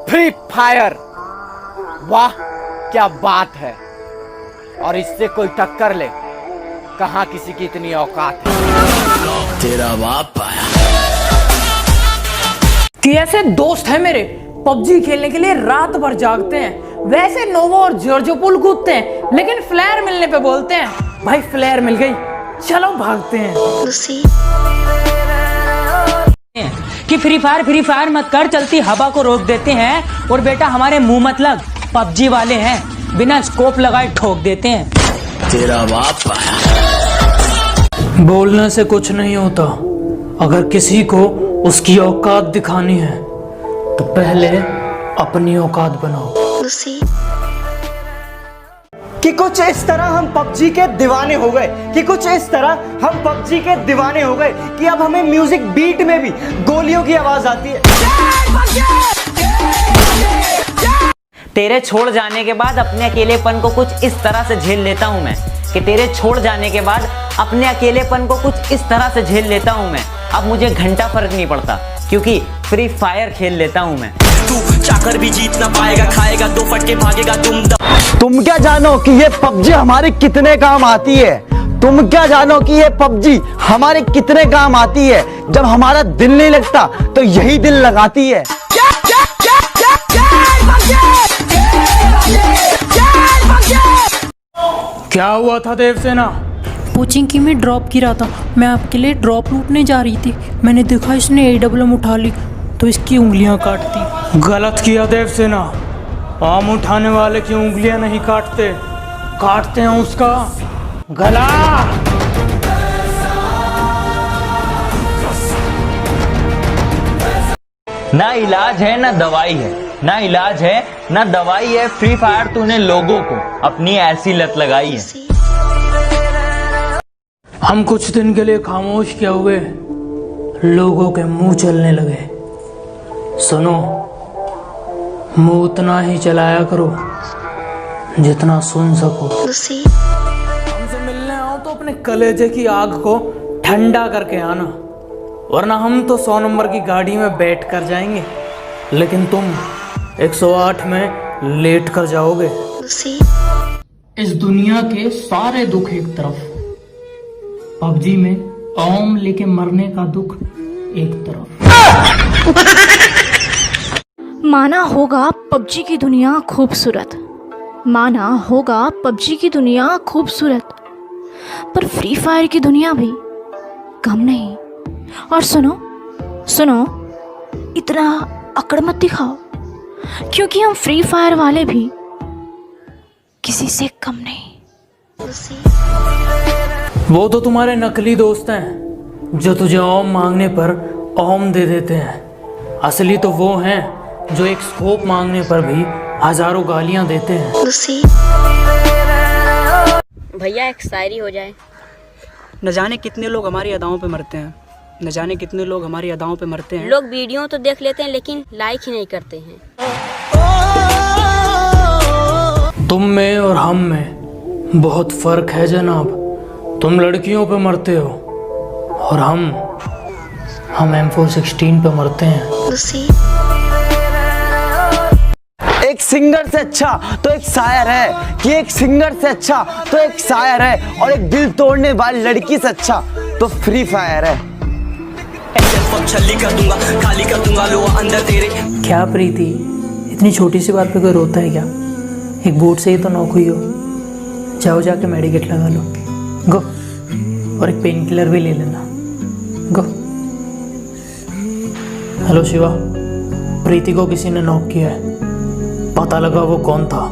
Free fire, वाह क्या बात है। और इससे कोई टक्कर ले, कहां किसी की इतनी औकात है। तेरा बाप आया कि ऐसे दोस्त हैं मेरे, पबजी खेलने के लिए रात भर जागते हैं, वैसे नोवा और जॉर्जो पुल कूदते हैं, लेकिन फ्लेयर मिलने पे बोलते हैं भाई फ्लेयर मिल गई चलो भागते हैं। कि फ्री फायर मत कर, चलती हवा को रोक देते हैं। और बेटा हमारे मुंह मत लग, पबजी वाले हैं, बिना स्कोप लगाए ठोक देते हैं। तेरा बाप आया। बोलने से कुछ नहीं होता, अगर किसी को उसकी औकात दिखानी है तो पहले अपनी औकात बनाओ। कि कुछ इस तरह हम पबजी के दीवाने हो गए, कि कुछ इस तरह हम पबजी के दीवाने हो गए कि अब हमें म्यूजिक बीट में भी गोलियों की आवाज आती है। तेरे छोड़ जाने के बाद अपने अकेलेपन को कुछ इस तरह से झेल लेता हूँ मैं, कि तेरे छोड़ जाने के बाद अपने अकेलेपन को कुछ इस तरह से झेल लेता हूँ मैं। अब मुझे घंटा फर्क नहीं पड़ता, क्योंकि फ्री फायर खेल लेता हूँ मैं। तू चाकर भी जीत ना पाएगा, खाएगा दो फटके भागेगा तुम क्या जानो कि ये पबजी हमारे कितने काम आती है। तुम क्या जानो कि ये पबजी हमारे कितने काम आती है। जब हमारा दिल नहीं लगता तो यही दिल लगाती है। क्या हुआ था देवसेना? कोचिंग में ड्रॉप गिरा था, मैं आपके लिए ड्रॉप लूटने जा रही थी, मैंने देखा इसने AWM उठा ली तो इसकी उंगलियां काट दी। गलत किया देवसेना, आम उठाने वाले की उंगलियां नहीं काटते, काटते हैं उसका गला। ना इलाज है ना दवाई है, ना इलाज है ना दवाई है। फ्री फायर तूने लोगों को अपनी ऐसी लत लगाई है। हम कुछ दिन के लिए खामोश क्या हुए, लोगों के मुंह चलने लगे। सुनो, मुंह उतना ही चलाया करो जितना सुन सको। हमसे मिलने आओ तो अपने कलेजे की आग को ठंडा करके आना, वरना हम तो 100 नंबर की गाड़ी में बैठ कर जाएंगे, लेकिन तुम 108 में लेट कर जाओगे। इस दुनिया के सारे दुख एक तरफ, पबजी में ओम लेके मरने का दुख एक तरफ। माना होगा पबजी की दुनिया खूबसूरत, माना होगा पबजी की दुनिया खूबसूरत, पर फ्री फायर की दुनिया भी कम नहीं। और सुनो सुनो, इतना अकड़ मत दिखाओ, क्योंकि हम फ्री फायर वाले भी किसी से कम नहीं। वो तो तुम्हारे नकली दोस्त हैं जो तुझे ओम मांगने पर ओम दे देते हैं। असली तो वो हैं जो एक स्कोप मांगने पर भी हजारों गालियां देते हैं। भैया एक शायरी हो जाए। न जाने कितने लोग हमारी अदाओं पे मरते हैं, न जाने कितने लोग हमारी अदाओं पे मरते हैं। लोग वीडियो तो देख लेते हैं लेकिन लाइक ही नहीं करते हैं। तुम में और हम में बहुत फर्क है जनाब। तुम लड़कियों पे मरते हो और हम M416 पे मरते हैं। एक सिंगर से अच्छा तो एक शायर है, कि एक सिंगर से अच्छा तो एक शायर है, और एक दिल तोड़ने वाली लड़की से अच्छा तो फ्री फायर है। क्या प्रीति, इतनी छोटी सी बात पे कोई रोता है क्या? एक बूट से ही तो नॉक हुई हो, जाओ जाके मेडिकेट लगा लो, गो। और एक पेन किलर भी ले लेना, गो। हेलो शिवा, प्रीति को किसी ने नॉक किया है, पता लगा वो कौन था।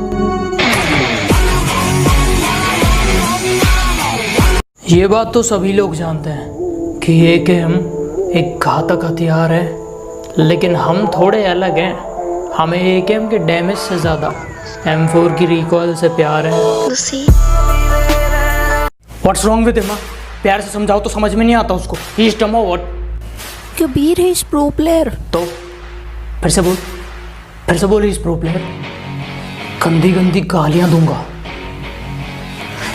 ये बात तो सभी लोग जानते हैं कि ये गेम एक घातक हथियार है, लेकिन हम थोड़े अलग हैं। हमें AKM के डैमेज से ज़्यादा M4 की रिकॉल से प्यार है। What's wrong with him? प्यार से समझाओ तो समझ में नहीं आता उसको। He is dumb or what? Kabir है इस प्रो प्लेयर। तो फिर से बोल he is pro player। गंदी गंदी गालियां दूंगा।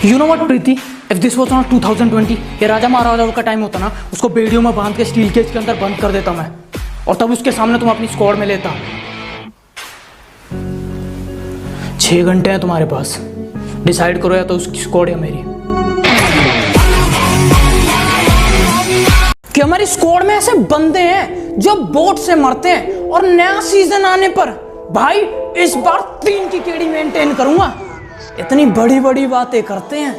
You know what Preeti? If this was not 2020, ये राजा महाराजा का टाइम होता ना, उसको बेड़ियों में बांध के स्टील केज के अंदर बंद कर देता मैं, और तब उसके सामने तुम अपनी स्क्वाड में लेता। 6 घंटे हैं तुम्हारे पास, डिसाइड करो या तो उसकी स्क्वाड या मेरी। कि हमारी स्क्वाड में ऐसे बंदे हैं जो बोट से मरते हैं, और नया सीजन आने पर भाई इस बार 3 की केडी मेंटेन करूंगा। इतनी बड़ी बड़ी बातें करते हैं।